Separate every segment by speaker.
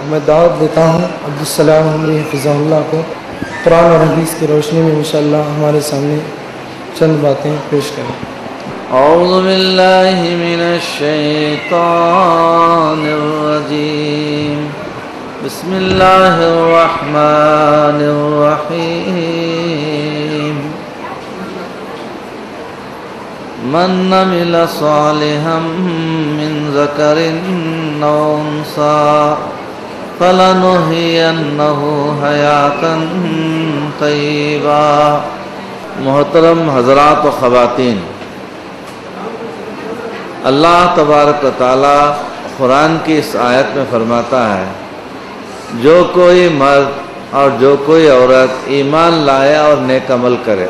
Speaker 1: میں دعوت دیتا ہوں عبدالسلام عمری حفظہ اللہ کو قرآن اور حدیث کی روشنی میں انشاءاللہ ہمارے سامنے چند باتیں پیش کریں۔
Speaker 2: اعوذ باللہ من الشیطان الرجیم، بسم اللہ الرحمن الرحیم۔ من عمل صالحا من ذکر او انثی فلنحیینہ حیاۃ طیبہ۔ محترم حضرات و خواتین، اللہ تبارک و تعالی قرآن کی اس آیت میں فرماتا ہے جو کوئی مرد اور جو کوئی عورت ایمان لائے اور نیک عمل کرے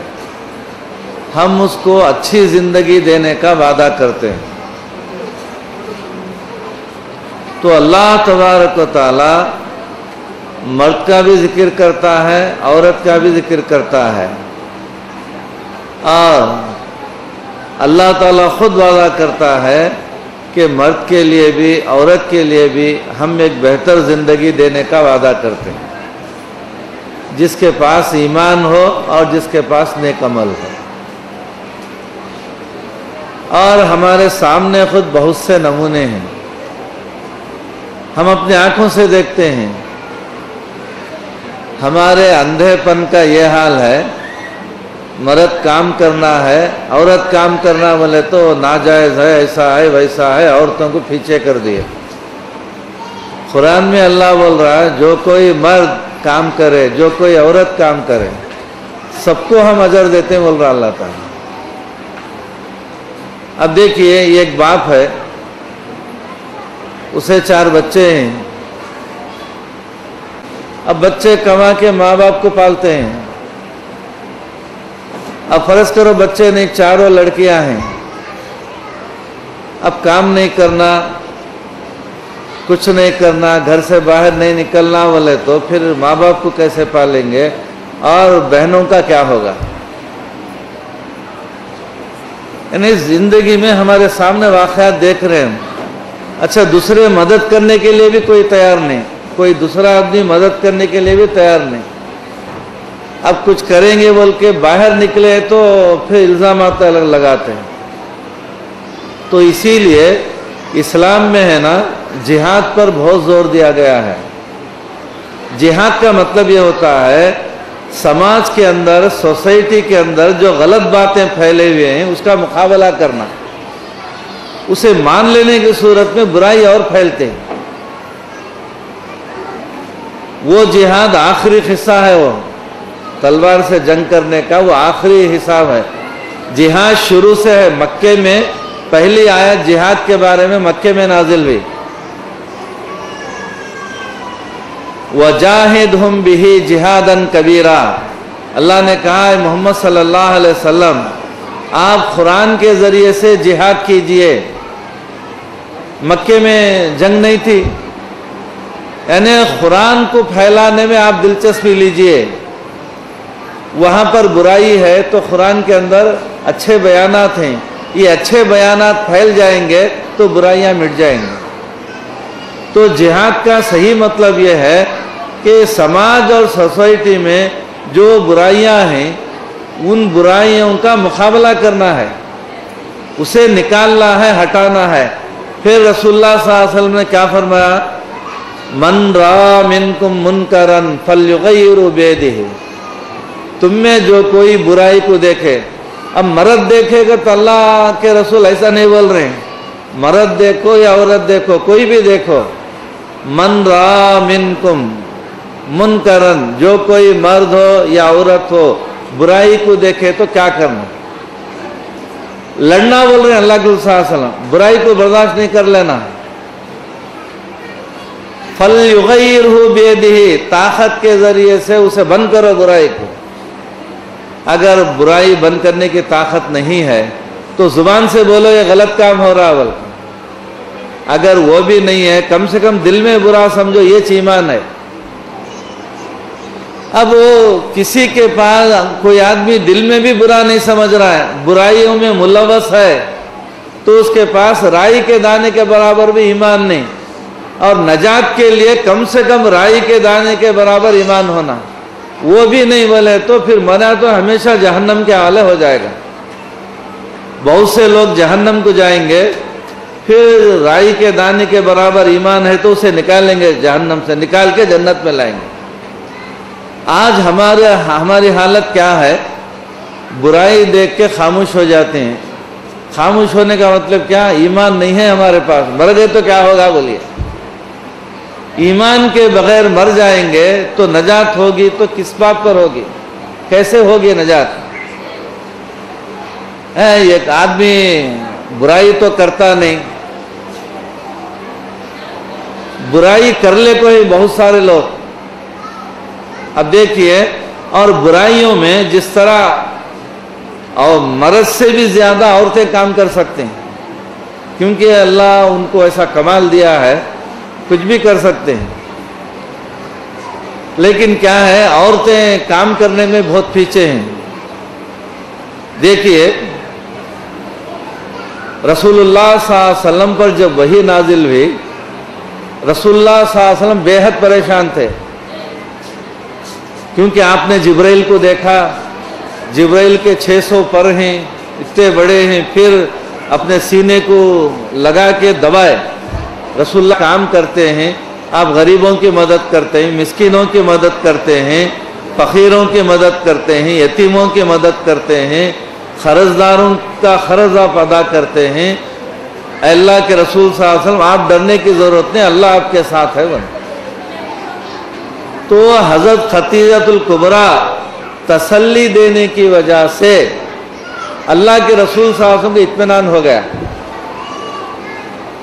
Speaker 2: ہم اس کو اچھی زندگی دینے کا وعدہ کرتے ہیں۔ تو اللہ تبارک و تعالی مرد کا بھی ذکر کرتا ہے، عورت کا بھی ذکر کرتا ہے، اور اللہ تعالیٰ خود وعدہ کرتا ہے کہ مرد کے لیے بھی عورت کے لیے بھی ہم ایک بہتر زندگی دینے کا وعدہ کرتے ہیں، جس کے پاس ایمان ہو اور جس کے پاس نیک عمل ہو۔ اور ہمارے سامنے خود بہت سے نمونے ہیں، ہم اپنی آنکھوں سے دیکھتے ہیں۔ ہمارے اندھے پن کا یہ حال ہے، مرد کام کرنا ہے، عورت کام کرنا بولے تو ناجائز ہے، ایسا ہے ویسا ہے، عورتوں کو پیچھے کر دیے۔ قرآن میں اللہ بول رہا ہے جو کوئی مرد کام کرے، جو کوئی عورت کام کرے، سب کو ہم اجر دیتے ہیں، بول رہا اللہ تعالیٰ۔ اب دیکھیے، یہ ایک باپ ہے، اسے 4 بچے ہیں۔ اب بچے کما کے ماں باپ کو پالتے ہیں۔ اب فرض کرو بچے نہیں، 4 لڑکیاں ہیں، اب کام نہیں کرنا، کچھ نہیں کرنا، گھر سے باہر نہیں نکلنا بولے تو پھر ماں باپ کو کیسے پالیں گے، اور بہنوں کا کیا ہوگا؟ یعنی زندگی میں ہمارے سامنے واقعات دیکھ رہے ہیں۔ اچھا، دوسرے مدد کرنے کے لیے بھی کوئی تیار نہیں، کوئی دوسرا آدمی مدد کرنے کے لیے بھی تیار نہیں۔ اب کچھ کریں گے بول کے باہر نکلے تو پھر الزامات لگاتے ہیں۔ تو اسی لیے اسلام میں ہے نا، جہاد پر بہت زور دیا گیا ہے۔ جہاد کا مطلب یہ ہوتا ہے سماج کے اندر، سوسائٹی کے اندر جو غلط باتیں پھیلے ہوئے ہیں اس کا مقابلہ کرنا، اسے مان لینے کی صورت میں برائی اور پھیلتے ہیں۔ وہ جہاد آخری حصہ ہے، وہ تلوار سے جنگ کرنے کا وہ آخری حساب ہے۔ جہاد شروع سے ہے، مکے میں پہلی آیت جہاد کے بارے میں مکے میں نازل ہوئی، وَجَاهِدْهُمْ بِهِ جِهَادًا كَبِيرًا۔ اللہ نے کہا ہے محمد صلی اللہ علیہ وسلم آپ قرآن کے ذریعے سے جہاد کیجئے۔ مکے میں جنگ نہیں تھی، یعنی قرآن کو پھیلانے میں آپ دلچسپی لیجئے۔ وہاں پر برائی ہے تو قرآن کے اندر اچھے بیانات ہیں، یہ اچھے بیانات پھیل جائیں گے تو برائیاں مٹ جائیں گی۔ تو جہاد کا صحیح مطلب یہ ہے کہ سماج اور سوسائٹی میں جو برائیاں ہیں ان برائیوں کا مقابلہ کرنا ہے، اسے نکالنا ہے، ہٹانا ہے۔ پھر رسول اللہ صلی اللہ علیہ وسلم نے کیا فرمایا؟ من رأى منکم منکرا فلیغیروا بیدہ۔ تم میں جو کوئی برائی کو دیکھے، اب مرد دیکھے گا تو اللہ کے رسول ایسا نہیں بول رہے ہیں، مرد دیکھو یا عورت دیکھو، کوئی بھی دیکھو، من رأى منکم منکرا، جو کوئی مرد ہو یا عورت ہو برائی کو دیکھے تو کیا کرنا؟ لڑنا بول رہے ہیں اللہ کے رسول صلی اللہ علیہ وسلم، برائی کو برداشت نہیں کر لینا۔ فَلْيُغَيِّرْهُ بِيَدِهِ، طاقت کے ذریعے سے اسے بند کرو برائی کو۔ اگر برائی بند کرنے کی طاقت نہیں ہے تو زبان سے بولو یہ غلط کام ہو رہا ہے، اگر وہ بھی نہیں ہے کم سے کم دل میں برا سمجھو، یہ ایمان ہے۔ اب وہ کسی کے پاس کوئی آدمی دل میں بھی برا نہیں سمجھ رہا ہے، برائیوں میں ملوث ہے، تو اس کے پاس رائی کے دانے کے برابر بھی ایمان نہیں۔ اور نجات کے لیے کم سے کم رائی کے دانے کے برابر ایمان ہونا، وہ بھی نہیں بولے تو پھر مرا تو ہمیشہ جہنم کے حوالے ہو جائے گا۔ بہت سے لوگ جہنم کو جائیں گے، پھر رائی کے دانے کے برابر ایمان ہے تو اسے نکالیں گے، جہنم سے نکال کے جنت میں لائیں گے۔ آج ہماری حالت کیا ہے؟ برائی دیکھ کے خاموش ہو جاتے ہیں۔ خاموش ہونے کا مطلب کیا؟ ایمان نہیں ہے ہمارے پاس، مر گئے تو کیا ہوگا بولیے؟ ایمان کے بغیر مر جائیں گے تو نجات ہوگی تو کس بات پر ہوگی؟ کیسے ہوگی نجات؟ ایک آدمی برائی تو کرتا نہیں، برائی کر لے کوئی بہت سارے لوگ۔ اب دیکھیے، اور برائیوں میں جس طرح اور مرض سے بھی زیادہ عورتیں کام کر سکتے ہیں، کیونکہ اللہ ان کو ایسا کمال دیا ہے، کچھ بھی کر سکتے ہیں۔ لیکن کیا ہے، عورتیں کام کرنے میں بہت پیچھے ہیں۔ دیکھیے، رسول اللہ صلی اللہ علیہ وسلم پر جب وحی نازل ہوئی، رسول اللہ صلی اللہ علیہ وسلم بے حد پریشان تھے، کیونکہ آپ نے جبرائیل کو دیکھا، جبرائیل کے 600 پر ہیں، اتنے بڑے ہیں، پھر اپنے سینے کو لگا کے دبائے۔ رسول اللہ کام کرتے ہیں، آپ غریبوں کی مدد کرتے ہیں، مسکینوں کی مدد کرتے ہیں، فقیروں کی مدد کرتے ہیں، یتیموں کی مدد کرتے ہیں، قرض داروں کا قرض آپ ادا کرتے ہیں۔ اے اللہ کے رسول صلی اللہ علیہ وسلم، آپ ڈرنے کی ضرورت نہیں، اللہ آپ کے ساتھ ہے۔ تو حضرت خدیجہ الکبریٰ تسلی دینے کی وجہ سے اللہ کے رسول صلی اللہ علیہ وسلم کو اطمینان ہو گیا۔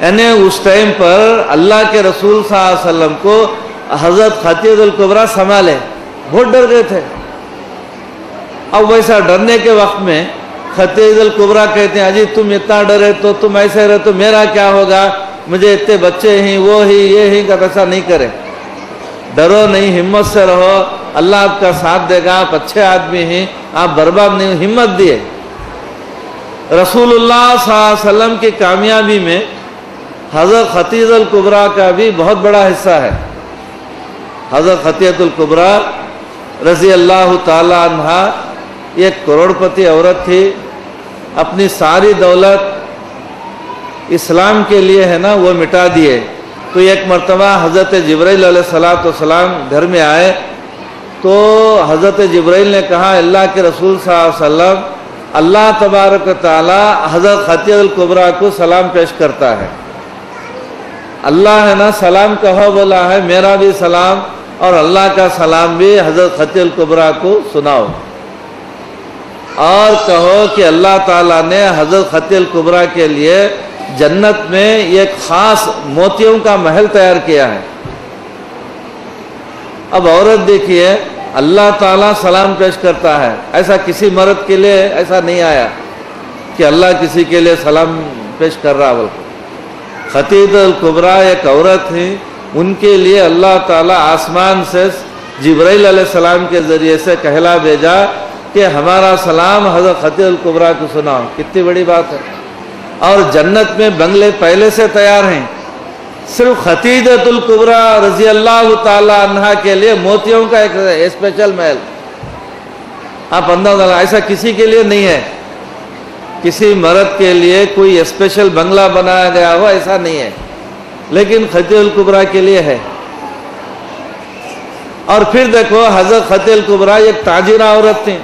Speaker 2: یعنی اس ٹائم پر اللہ کے رسول صلی اللہ علیہ وسلم کو حضرت خدیجہ الکبریٰ سنبھالے، بہت ڈر گئے تھے۔ اب ویسا ڈرنے کے وقت میں خدیجہ الکبریٰ کہتے ہیں، اجی تم اتنا ڈرے تو تم ایسے رہے تو میرا کیا ہوگا؟ مجھے اتنے بچے ہیں، وہ ہی یہ ہی، کا ایسا نہیں کرے، ڈرو نہیں، ہمت سے رہو، اللہ آپ کا ساتھ دے گا، آپ اچھے آدمی ہیں، آپ برباد نہیں، ہمت دیے۔ رسول اللہ صلی اللہ علیہ وسلم کی کامیابی میں حضرت خدیجہ الکبریٰ کا بھی بہت بڑا حصہ ہے۔ حضرت خدیجہ الکبریٰ رضی اللہ تعالی عنہا ایک کروڑپتی عورت تھی، اپنی ساری دولت اسلام کے لیے ہے نا وہ مٹا دیے۔ تو ایک مرتبہ حضرت جبرائیل علیہ السلام گھر میں آئے تو حضرت جبرائیل نے کہا، اللہ کے رسول صلی اللہ علیہ وسلم، اللہ تبارک و تعالی حضرت خدیجہ الکبریٰ کو سلام پیش کرتا ہے۔ اللہ ہے نا سلام کہو بولا ہے، میرا بھی سلام اور اللہ کا سلام بھی حضرت خدیجہ الکبریٰ کو سناؤ، اور کہو کہ اللہ تعالیٰ نے حضرت خدیجہ الکبریٰ کے لیے جنت میں ایک خاص موتیوں کا محل تیار کیا ہے۔ اب عورت دیکھیے، اللہ تعالیٰ سلام پیش کرتا ہے، ایسا کسی مرد کے لیے ایسا نہیں آیا کہ اللہ کسی کے لیے سلام پیش کر رہا بلکہ خدیجہ الکبریٰ ایک عورت ہیں، ان کے لیے اللہ تعالیٰ آسمان سے جبرائیل علیہ السلام کے ذریعے سے کہلا بھیجا کہ ہمارا سلام حضرت خدیجہ الکبریٰ کو سناؤ۔ کتنی بڑی بات ہے۔ اور جنت میں بنگلے پہلے سے تیار ہیں، صرف خدیجہ الکبریٰ رضی اللہ تعالی عنہا کے لیے موتیوں کا ایک اسپیشل محل۔ آپ اندازہ لگائیں، ایسا کسی کے لیے نہیں ہے، کسی مرد کے لیے کوئی اسپیشل بنگلہ بنایا گیا ہو ایسا نہیں ہے، لیکن خدیجہ الکبریٰ کے لیے ہے۔ اور پھر دیکھو، حضرت خدیجہ الکبریٰ ایک تاجرہ عورت تھی۔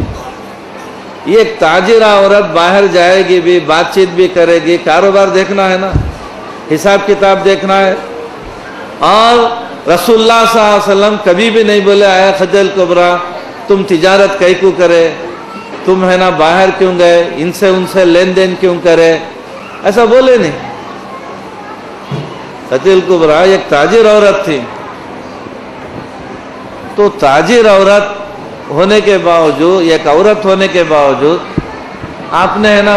Speaker 2: یہ ایک تاجرہ عورت باہر جائے گی بھی، بات چیت بھی کرے گی، کاروبار دیکھنا ہے نا، حساب کتاب دیکھنا ہے۔ اور رسول اللہ صلی اللہ علیہ وسلم کبھی بھی نہیں بولے، آیا خدیجہ الکبریٰ تم تجارت کئی کو کرے، تم ہے نا باہر کیوں گئے، ان سے لین دین کیوں کرے، ایسا بولے نہیں۔ خدیجہ الکبریٰ ایک تاجر عورت تھی، تو تاجر عورت ہونے کے باوجود، ایک عورت ہونے کے باوجود آپ نے ہے نا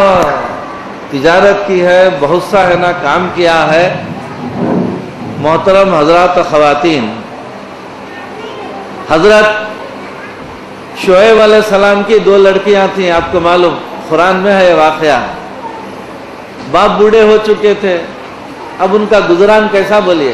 Speaker 2: تجارت کی ہے، بہت سا ہے نا کام کیا ہے۔ محترم حضرات خواتین، حضرت شعیب علیہ السلام کی 2 لڑکیاں تھیں، آپ کو معلوم، قرآن میں ہے یہ واقعہ۔ باپ بوڑھے ہو چکے تھے، اب ان کا گزران کیسا بولیے؟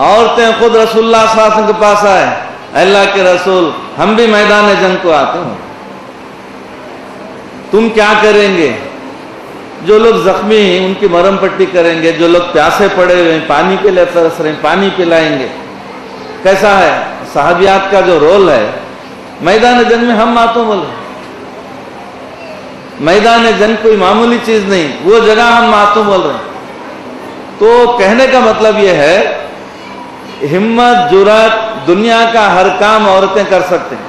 Speaker 2: عورتیں خود رسول اللہ صلی اللہ علیہ وسلم کے پاس آئے، اللہ کے رسول ہم بھی میدان جنگ کو آتے ہیں، تم کیا کریں گے؟ جو لوگ زخمی ہیں ان کی مرہم پٹی کریں گے، جو لوگ پیاسے پڑے ہوئے ہیں پانی کے لیے ترس رہے ہیں پانی پلائیں گے۔ کیسا ہے صحابیات کا جو رول ہے؟ میدان جنگ میں ہم آتوں بولے، میدان جنگ کوئی معمولی چیز نہیں، وہ جگہ ہم ماتوں بول رہے ہیں۔ تو کہنے کا مطلب یہ ہے ہمت جرات، دنیا کا ہر کام عورتیں کر سکتے ہیں،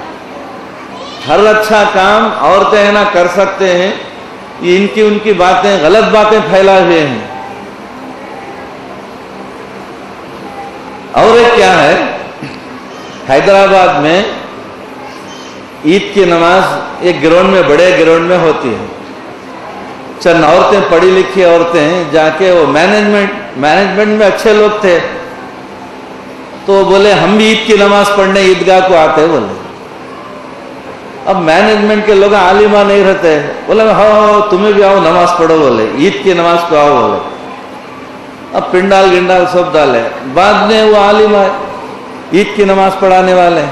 Speaker 2: ہر اچھا کام عورتیں ہیں نا کر سکتے ہیں، یہ ان کی باتیں غلط باتیں پھیلائے ہوئے ہیں۔ اور ایک کیا ہے، حیدرآباد میں عید کی نماز ایک گراؤنڈ میں، بڑے گراؤنڈ میں ہوتی ہے، چند عورتیں پڑھی لکھی عورتیں جا کے، وہ مینجمنٹ میں اچھے لوگ تھے، تو بولے ہم بھی عید کی نماز پڑھنے عیدگاہ کو آتے بولے۔ اب مینجمنٹ کے لوگ عالمہ نہیں رہتے، بولے ہاں تمہیں بھی آؤ نماز پڑھو بولے، عید کی نماز کو آؤ بولے۔ اب پنڈال گنڈال سب ڈالے، بعد میں وہ عالم آئے عید کی نماز پڑھانے والے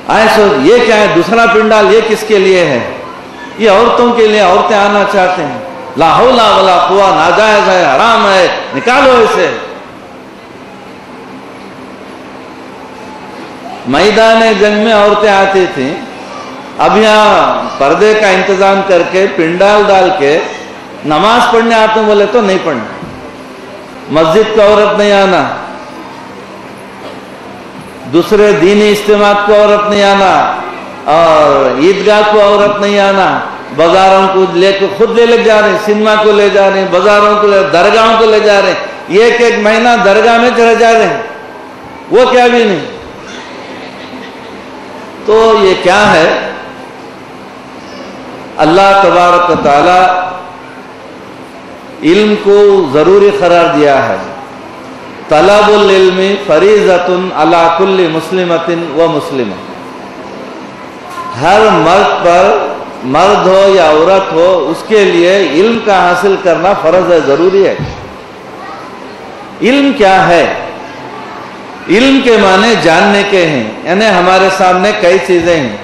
Speaker 2: آئے، سوچ یہ کیا ہے، دوسرا پنڈال یہ کس کے لیے ہے؟ یہ عورتوں کے لیے، عورتیں آنا چاہتے ہیں، لا حول ولا قوہ، ناجائز ہے، حرام ہے، نکالو اسے۔ میدان جنگ میں عورتیں آتی تھیں، اب یہاں پردے کا انتظام کر کے پنڈال ڈال کے نماز پڑھنے آتے بولے تو نہیں پڑھنا، مسجد کو عورت نہیں آنا، دوسرے دینی اجتماعات کو عورت نہیں آنا، اور عیدگاہ کو عورت نہیں آنا، بازاروں کو لے کے خود لے جا رہے ہیں، سنیما کو لے جا رہے ہیں، بازاروں کو درگاہوں کو لے جا رہے ہیں، ایک مہینہ درگاہ میں رہ جا رہے ہیں، وہ کیا بھی نہیں۔ تو یہ کیا ہے؟ اللہ تبارک و تعالی علم کو ضروری قرار دیا ہے، طلب العلم فریضۃ علی کل مسلمۃ و مسلمہ، ہر مرد پر، مرد ہو یا عورت ہو، اس کے لیے علم کا حاصل کرنا فرض ہے، ضروری ہے۔ علم کیا ہے؟ علم کے معنی جاننے کے ہیں، یعنی ہمارے سامنے کئی چیزیں ہیں،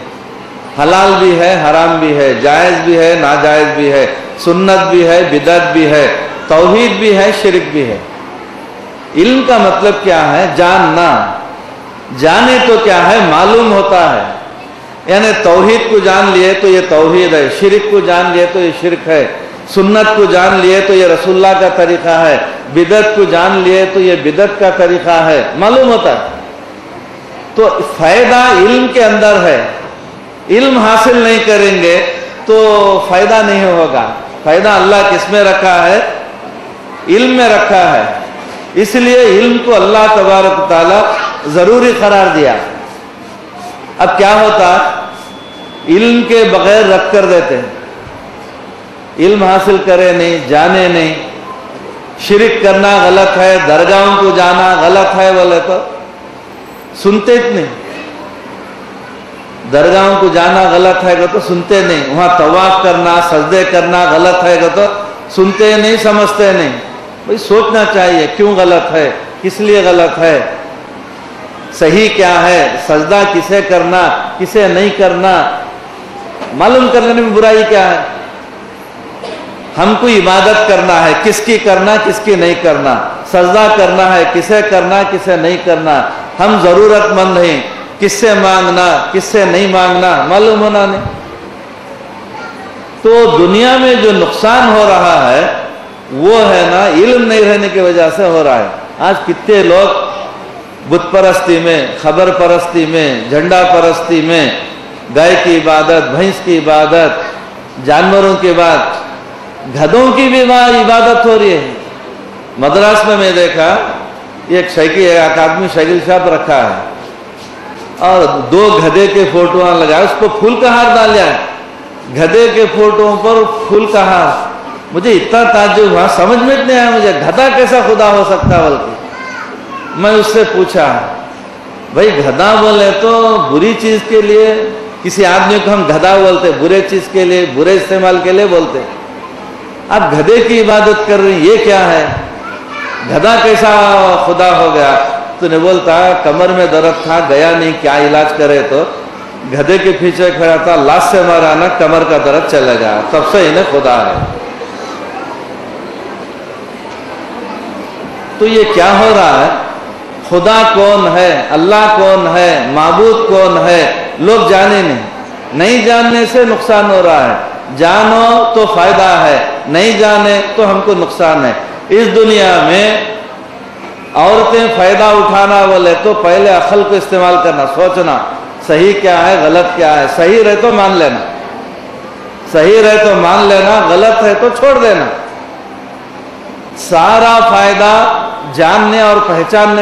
Speaker 2: حلال بھی ہے، حرام بھی ہے، جائز بھی ہے، ناجائز بھی ہے، سنت بھی ہے، بدعت بھی ہے، توحید بھی ہے، شرک بھی ہے۔ علم کا مطلب کیا ہے؟ جاننا۔ جانے تو کیا ہے؟ معلوم ہوتا ہے، یعنی توحید کو جان لیے تو یہ توحید ہے، شرک کو جان لیے تو یہ شرک ہے، سنت کو جان لیے تو یہ رسول اللہ کا طریقہ ہے، بدعت کو جان لیے تو یہ بدعت کا طریقہ ہے، معلوم ہوتا ہے۔ تو فائدہ علم کے اندر ہے، علم حاصل نہیں کریں گے تو فائدہ نہیں ہوگا۔ فائدہ اللہ کس میں رکھا ہے؟ علم میں رکھا ہے، اس لیے علم کو اللہ تبارک و تعالی ضروری قرار دیا۔ اب کیا ہوتا؟ علم کے بغیر رکھ کر دیتے ہیں، علم حاصل کرے نہیں، جانے نہیں، شرک کرنا غلط ہے، درگاہوں کو جانا غلط ہے بولے تو سنتے نہیں، درگاہوں کو جانا غلط ہے کہ تو سنتے نہیں، وہاں طواف کرنا، سجدے کرنا غلط ہے کہ تو سنتے نہیں، سمجھتے نہیں۔ بھئی سوچنا چاہیے کیوں غلط ہے، کس لیے غلط ہے، صحیح کیا ہے، سجدہ کسے کرنا، کسے نہیں کرنا، معلوم کرنے میں برائی کیا ہے۔ ہم کو عبادت کرنا ہے، کس کی کرنا، کس کی نہیں کرنا، سجدہ کرنا ہے، کسے کرنا، کسے نہیں کرنا، ہم ضرورت مند ہیں، کس سے مانگنا، کس سے نہیں مانگنا، معلوم ہونا نہیں۔ تو دنیا میں جو نقصان ہو رہا ہے وہ ہے نا علم نہیں رہنے کی وجہ سے ہو رہا ہے۔ آج کتنے لوگ بت پرستی میں، خبر پرستی میں، جھنڈا پرستی میں، گائے کی عبادت، بھینس کی عبادت، جانوروں کے بعد گدھوں کی بھی عبادت ہو رہی ہے۔ مدراس میں دیکھا ایک آدمی سائیکل شاپ رکھا ہے اور 2 گدھے کے فوٹو لگائے، اس کو پھول کا ہار ڈالیا ہے، گدھے کے فوٹو پر پھول کا ہار۔ مجھے اتنا تعجب ہوا، سمجھ میں نہیں آیا مجھے، گدھا کیسا خدا ہو سکتا بلکہ میں اس سے پوچھا، بھائی گدھا بولے تو بری چیز کے لیے، کسی آدمی کو ہم گدھا بولتے، برے چیز کے لیے، برے استعمال کے لیے بولتے، آپ گدھے کی عبادت کر رہی ہیں، یہ کیا ہے؟ گدھا کیسا خدا ہو گیا؟ تو نے بولتا کمر میں درد تھا گیا نہیں کیا علاج کرے تو گدھے کے پیچھے کھڑا تھا لاش سے مارا نا کمر کا درد چلے گا تب سے انہیں خدا ہے. تو یہ کیا ہو رہا ہے؟ خدا کون ہے, اللہ کون ہے, معبود کون ہے, لوگ جانے نہیں جاننے سے نقصان ہو رہا ہے. جانو تو فائدہ ہے, نہیں جانے تو ہم کو نقصان ہے. اس دنیا میں عورتیں فائدہ اٹھانا بولے تو پہلے عقل کو استعمال کرنا, سوچنا صحیح کیا ہے غلط کیا ہے. صحیح رہے تو مان لینا, صحیح رہے تو مان لینا, غلط ہے تو چھوڑ دینا. سارا فائدہ جاننے اور پہچاننے